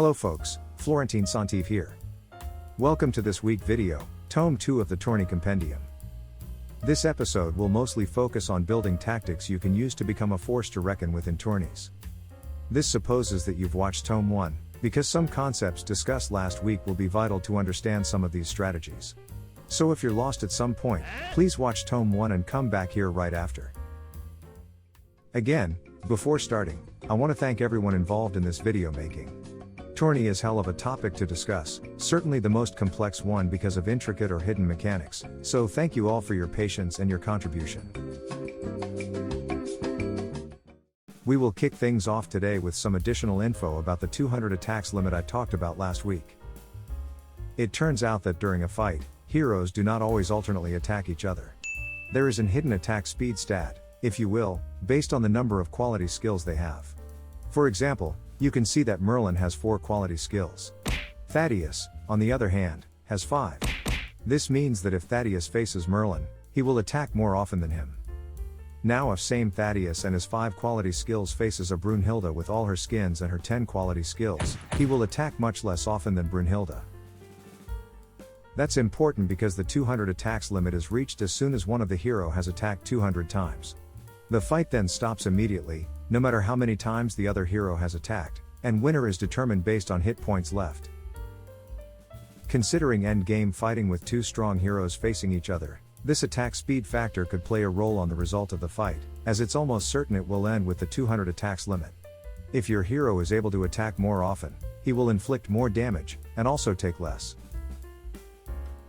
Hello folks, Florentine Saint-Yves here. Welcome to this week video, Tome II of the Tourney Compendium. This episode will mostly focus on building tactics you can use to become a force to reckon with in tourneys. This supposes that you've watched Tome I, because some concepts discussed last week will be vital to understand some of these strategies. So if you're lost at some point, please watch Tome I and come back here right after. Again, before starting, I want to thank everyone involved in this video making. Tourney is hell of a topic to discuss, certainly the most complex one because of intricate or hidden mechanics, so thank you all for your patience and your contribution. We will kick things off today with some additional info about the 200 attacks limit I talked about last week. It turns out that during a fight, heroes do not always alternately attack each other. There is an hidden attack speed stat, if you will, based on the number of quality skills they have. For example, you can see that Merlin has 4 quality skills. Thaddeus, on the other hand, has 5. This means that if Thaddeus faces Merlin, he will attack more often than him. Now if same Thaddeus and his 5 quality skills faces a Brunhilde with all her skins and her 10 quality skills, he will attack much less often than Brunhilde. That's important because the 200 attacks limit is reached as soon as one of the hero has attacked 200 times. The fight then stops immediately, no matter how many times the other hero has attacked, and winner is determined based on hit points left. Considering endgame fighting with 2 strong heroes facing each other, this attack speed factor could play a role on the result of the fight, as it's almost certain it will end with the 200 attacks limit. If your hero is able to attack more often, he will inflict more damage, and also take less.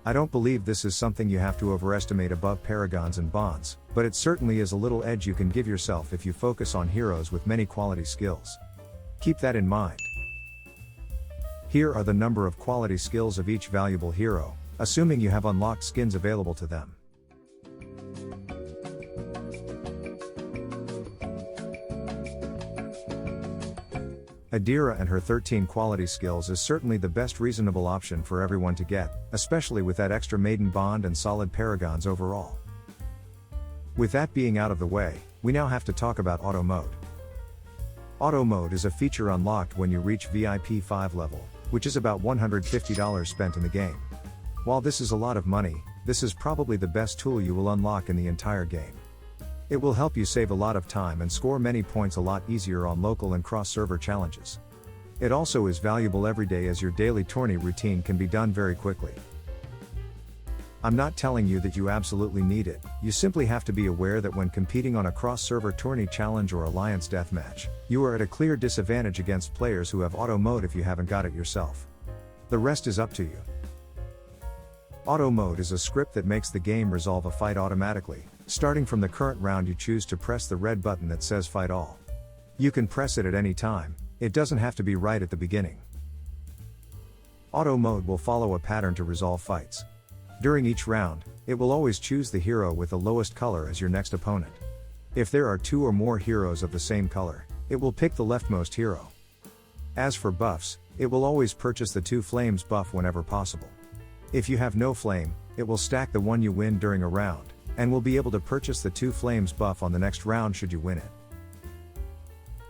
I don't believe this is something you have to overestimate above paragons and bonds, but it certainly is a little edge you can give yourself if you focus on heroes with many quality skills. Keep that in mind. Here are the number of quality skills of each valuable hero, assuming you have unlocked skins available to them. Adira and her 13 quality skills is certainly the best reasonable option for everyone to get, especially with that extra maiden bond and solid paragons overall. With that being out of the way, we now have to talk about auto mode. Auto mode is a feature unlocked when you reach VIP 5 level, which is about $150 spent in the game. While this is a lot of money, this is probably the best tool you will unlock in the entire game. It will help you save a lot of time and score many points a lot easier on local and cross-server challenges. It also is valuable every day as your daily tourney routine can be done very quickly. I'm not telling you that you absolutely need it, you simply have to be aware that when competing on a cross-server tourney challenge or alliance deathmatch, you are at a clear disadvantage against players who have auto mode if you haven't got it yourself. The rest is up to you. Auto mode is a script that makes the game resolve a fight automatically. Starting from the current round, you choose to press the red button that says Fight All. You can press it at any time, it doesn't have to be right at the beginning. Auto mode will follow a pattern to resolve fights. During each round, it will always choose the hero with the lowest color as your next opponent. If there are 2 or more heroes of the same color, it will pick the leftmost hero. As for buffs, it will always purchase the 2 flames buff whenever possible. If you have no flame, it will stack the one you win during a round, and will be able to purchase the 2 flames buff on the next round should you win it.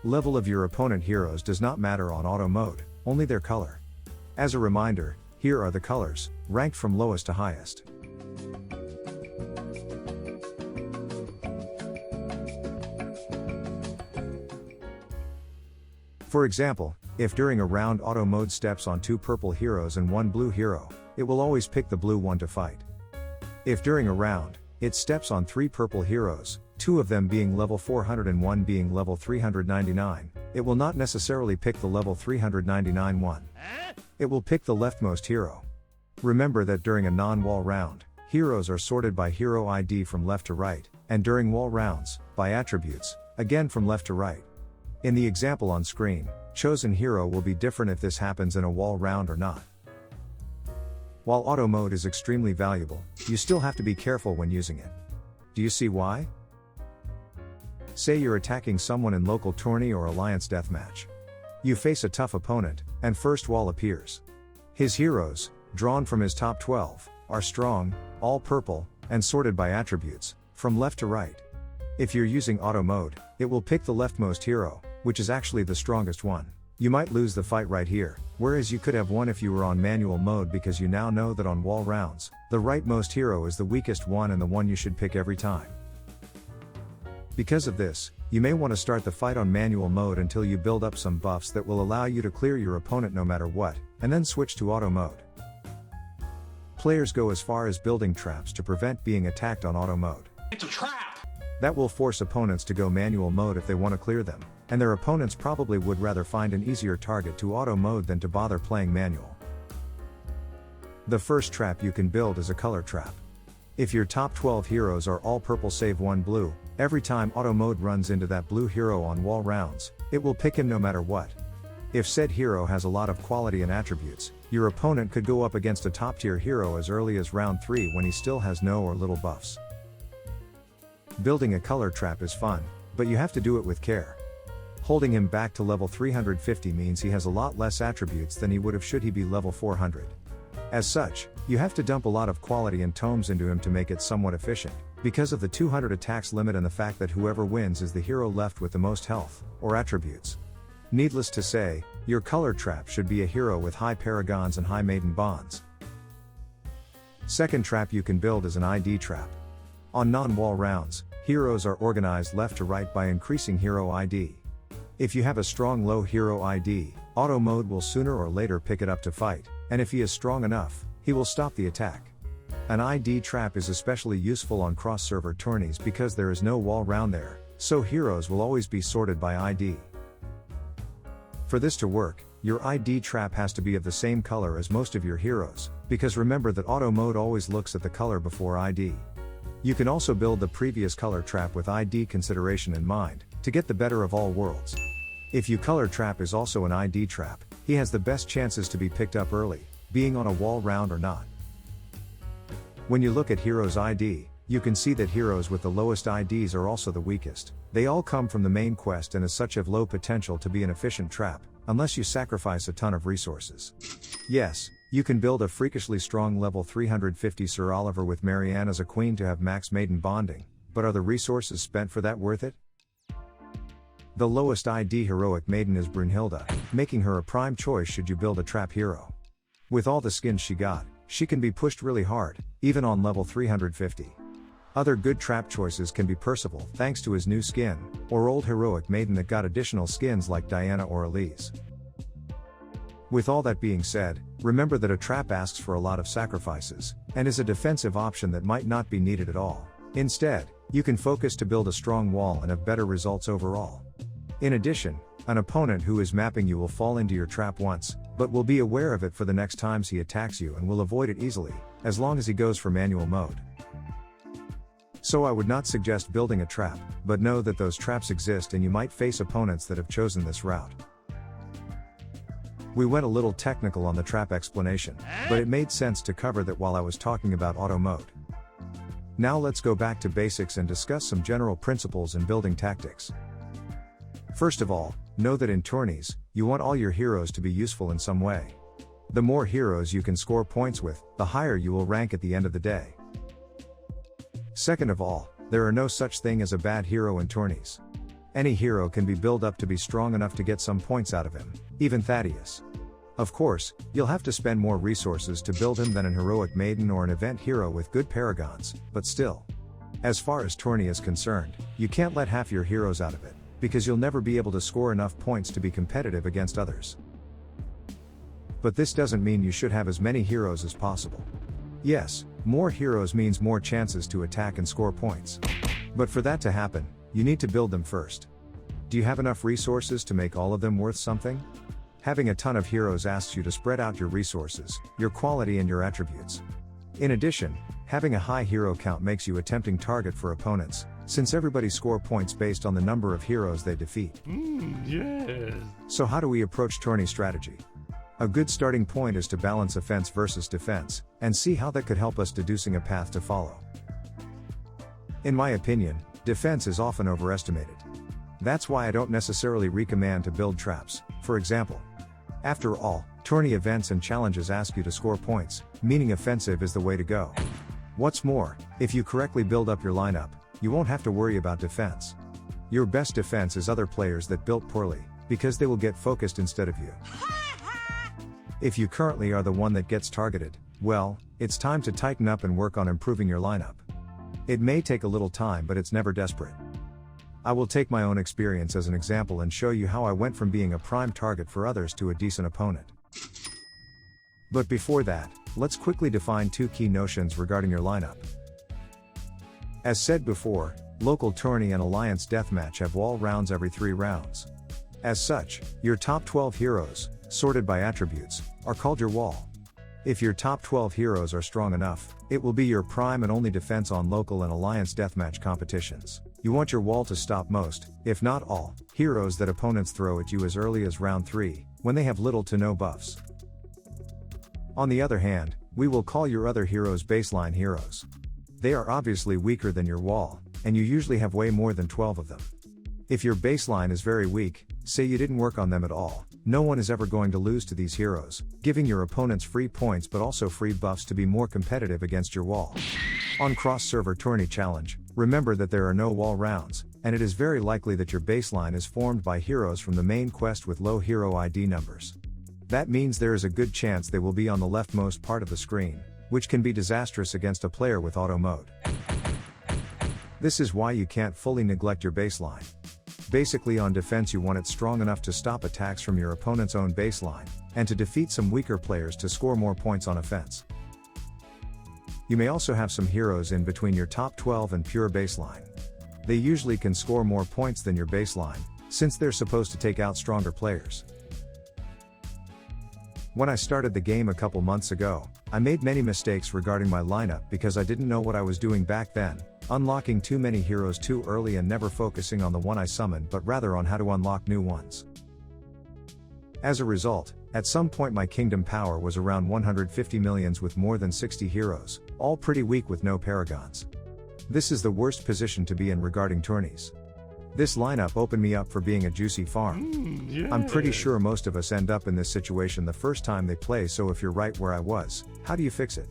Level of your opponent heroes does not matter on auto mode, only their color. As a reminder, here are the colors, ranked from lowest to highest. For example, if during a round auto mode steps on 2 purple heroes and 1 blue hero, it will always pick the blue one to fight. If during a round, it steps on 3 purple heroes, 2 of them being level 400 and 1 being level 399, it will not necessarily pick the level 399 one. It will pick the leftmost hero. Remember that during a non-wall round, heroes are sorted by hero ID from left to right, and during wall rounds, by attributes, again from left to right. In the example on screen, chosen hero will be different if this happens in a wall round or not. While auto mode is extremely valuable, you still have to be careful when using it. Do you see why? Say you're attacking someone in local tourney or alliance deathmatch. You face a tough opponent, and first wall appears. His heroes, drawn from his top 12, are strong, all purple, and sorted by attributes, from left to right. If you're using auto mode, it will pick the leftmost hero, which is actually the strongest one. You might lose the fight right here, whereas you could have won if you were on manual mode, because you now know that on wall rounds, the rightmost hero is the weakest one and the one you should pick every time. Because of this, you may want to start the fight on manual mode until you build up some buffs that will allow you to clear your opponent no matter what, and then switch to auto mode. Players go as far as building traps to prevent being attacked on auto mode. It's a trap! That will force opponents to go manual mode if they want to clear them, and their opponents probably would rather find an easier target to auto mode than to bother playing manual. The first trap you can build is a color trap. If your top 12 heroes are all purple save one blue, every time auto mode runs into that blue hero on wall rounds, it will pick him no matter what. If said hero has a lot of quality and attributes, your opponent could go up against a top tier hero as early as round 3 when he still has no or little buffs. Building a color trap is fun, but you have to do it with care. Holding him back to level 350 means he has a lot less attributes than he would have should he be level 400. As such, you have to dump a lot of quality and tomes into him to make it somewhat efficient, because of the 200 attacks limit and the fact that whoever wins is the hero left with the most health, or attributes. Needless to say, your color trap should be a hero with high paragons and high maiden bonds. Second trap you can build is an ID trap. On non-wall rounds, heroes are organized left to right by increasing hero ID. If you have a strong low hero ID, auto mode will sooner or later pick it up to fight, and if he is strong enough, he will stop the attack. An ID trap is especially useful on cross-server tourneys because there is no wall round there, so heroes will always be sorted by ID. For this to work, your ID trap has to be of the same color as most of your heroes, because remember that auto mode always looks at the color before ID. You can also build the previous color trap with ID consideration in mind, to get the better of all worlds. If your color trap is also an ID trap, he has the best chances to be picked up early, being on a wall round or not. When you look at heroes' ID, you can see that heroes with the lowest IDs are also the weakest. They all come from the main quest and as such have low potential to be an efficient trap, unless you sacrifice a ton of resources. Yes, you can build a freakishly strong level 350 Sir Oliver with Marianne as a queen to have max maiden bonding, but are the resources spent for that worth it? The lowest ID heroic maiden is Brunhilde, making her a prime choice should you build a trap hero. With all the skins she got, she can be pushed really hard, even on level 350. Other good trap choices can be Percival thanks to his new skin, or old heroic maiden that got additional skins like Diana or Elise. With all that being said, remember that a trap asks for a lot of sacrifices, and is a defensive option that might not be needed at all. Instead, you can focus to build a strong wall and have better results overall. In addition, an opponent who is mapping you will fall into your trap once, but will be aware of it for the next times he attacks you and will avoid it easily, as long as he goes for manual mode. So I would not suggest building a trap, but know that those traps exist and you might face opponents that have chosen this route. We went a little technical on the trap explanation, but it made sense to cover that while I was talking about auto mode. Now let's go back to basics and discuss some general principles and building tactics. First of all, know that in tourneys, you want all your heroes to be useful in some way. The more heroes you can score points with, the higher you will rank at the end of the day. Second of all, there are no such thing as a bad hero in tourneys. Any hero can be built up to be strong enough to get some points out of him, even Thaddeus. Of course, you'll have to spend more resources to build him than an heroic maiden or an event hero with good paragons, but still. As far as tourney is concerned, you can't let half your heroes out of it, because you'll never be able to score enough points to be competitive against others. But this doesn't mean you should have as many heroes as possible. Yes, more heroes means more chances to attack and score points. But for that to happen, you need to build them first. Do you have enough resources to make all of them worth something? Having a ton of heroes asks you to spread out your resources, your quality and your attributes. In addition, having a high hero count makes you a tempting target for opponents, since everybody score points based on the number of heroes they defeat. Yes. So how do we approach tourney strategy? A good starting point is to balance offense versus defense, and see how that could help us deducing a path to follow. In my opinion, defense is often overestimated. That's why I don't necessarily recommend to build traps, for example. After all, tourney events and challenges ask you to score points, meaning offensive is the way to go. What's more, if you correctly build up your lineup, you won't have to worry about defense. Your best defense is other players that built poorly, because they will get focused instead of you. If you currently are the one that gets targeted, well, it's time to tighten up and work on improving your lineup. It may take a little time, but it's never desperate. I will take my own experience as an example and show you how I went from being a prime target for others to a decent opponent. But before that, let's quickly define two key notions regarding your lineup. As said before, local tourney and alliance deathmatch have wall rounds every 3 rounds. As such, your top 12 heroes, sorted by attributes, are called your wall. If your top 12 heroes are strong enough, it will be your prime and only defense on local and alliance deathmatch competitions. You want your wall to stop most, if not all, heroes that opponents throw at you as early as round 3, when they have little to no buffs. On the other hand, we will call your other heroes baseline heroes. They are obviously weaker than your wall, and you usually have way more than 12 of them. If your baseline is very weak, say you didn't work on them at all, no one is ever going to lose to these heroes, giving your opponents free points but also free buffs to be more competitive against your wall. On cross-server tourney challenge, remember that there are no wall rounds, and it is very likely that your baseline is formed by heroes from the main quest with low hero ID numbers. That means there is a good chance they will be on the leftmost part of the screen, which can be disastrous against a player with auto mode. This is why you can't fully neglect your baseline. Basically, on defense you want it strong enough to stop attacks from your opponent's own baseline, and to defeat some weaker players to score more points on offense. You may also have some heroes in between your top 12 and pure baseline. They usually can score more points than your baseline, since they're supposed to take out stronger players. When I started the game a couple months ago, I made many mistakes regarding my lineup because I didn't know what I was doing back then, unlocking too many heroes too early and never focusing on the one I summoned but rather on how to unlock new ones. As a result, at some point my kingdom power was around 150 millions with more than 60 heroes, all pretty weak with no paragons. This is the worst position to be in regarding tourneys. This lineup opened me up for being a juicy farm. Yes. I'm pretty sure most of us end up in this situation the first time they play, so if you're right where I was, how do you fix it?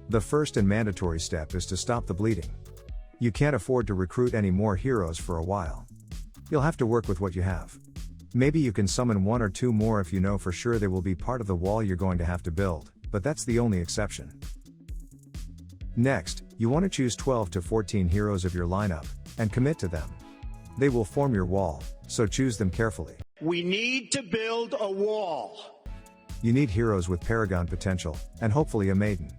The first and mandatory step is to stop the bleeding. You can't afford to recruit any more heroes for a while. You'll have to work with what you have. Maybe you can summon 1 or 2 more if you know for sure they will be part of the wall you're going to have to build, but that's the only exception. Next, you want to choose 12 to 14 heroes of your lineup, and commit to them. They will form your wall, so choose them carefully. We need to build a wall. You need heroes with paragon potential, and hopefully a maiden.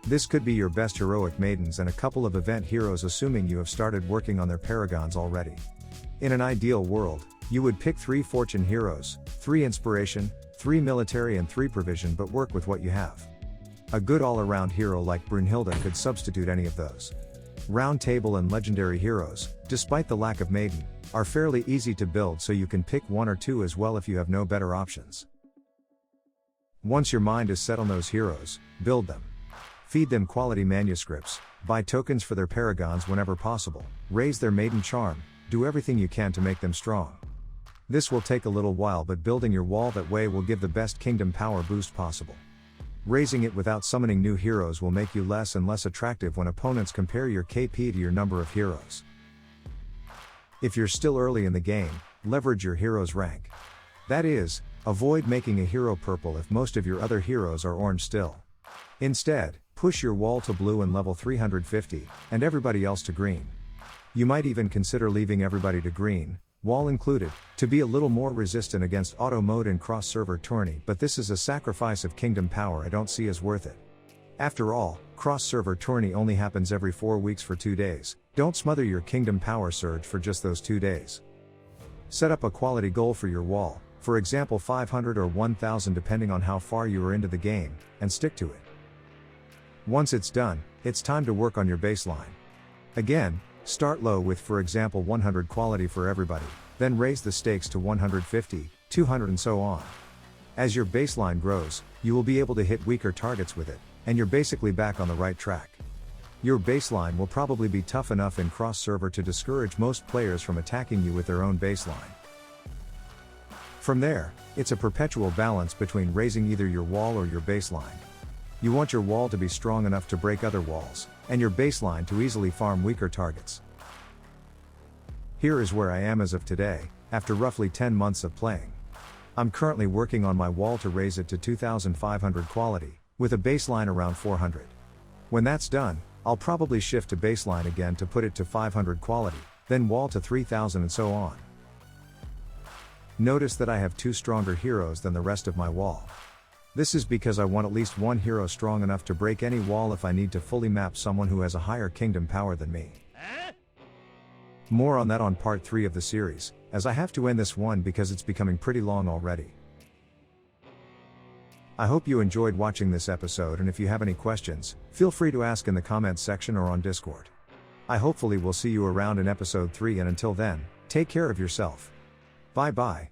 This could be your best heroic maidens and a couple of event heroes, assuming you have started working on their paragons already. In an ideal world, you would pick 3 fortune heroes, 3 inspiration, 3 military and 3 provision, but work with what you have. A good all-around hero like Brunhilde could substitute any of those. Round table and legendary heroes, despite the lack of maiden, are fairly easy to build, so you can pick 1 or 2 as well if you have no better options. Once your mind is set on those heroes, build them. Feed them quality manuscripts, buy tokens for their paragons whenever possible, raise their maiden charm, do everything you can to make them strong. This will take a little while, but building your wall that way will give the best kingdom power boost possible. Raising it without summoning new heroes will make you less and less attractive when opponents compare your KP to your number of heroes. If you're still early in the game, leverage your hero's rank. That is, avoid making a hero purple if most of your other heroes are orange still. Instead, push your wall to blue and level 350, and everybody else to green. You might even consider leaving everybody to green, wall included, to be a little more resistant against auto mode in cross-server tourney, but this is a sacrifice of kingdom power I don't see as worth it. After all, cross-server tourney only happens every 4 weeks for 2 days, don't smother your kingdom power surge for just those 2 days. Set up a quality goal for your wall, for example 500 or 1000 depending on how far you are into the game, and stick to it. Once it's done, it's time to work on your baseline. Again, start low with, for example, 100 quality for everybody, then raise the stakes to 150, 200 and so on. As your baseline grows, you will be able to hit weaker targets with it, and you're basically back on the right track. Your baseline will probably be tough enough in cross-server to discourage most players from attacking you with their own baseline. From there, it's a perpetual balance between raising either your wall or your baseline. You want your wall to be strong enough to break other walls, and your baseline to easily farm weaker targets. Here is where I am as of today, after roughly 10 months of playing. I'm currently working on my wall to raise it to 2500 quality, with a baseline around 400. When that's done, I'll probably shift to baseline again to put it to 500 quality, then wall to 3000 and so on. Notice that I have 2 stronger heroes than the rest of my wall. This is because I want at least one hero strong enough to break any wall if I need to fully map someone who has a higher kingdom power than me. More on that on part 3 of the series, as I have to end this one because it's becoming pretty long already. I hope you enjoyed watching this episode, and if you have any questions, feel free to ask in the comments section or on Discord. I hopefully will see you around in episode 3, and until then, take care of yourself. Bye bye.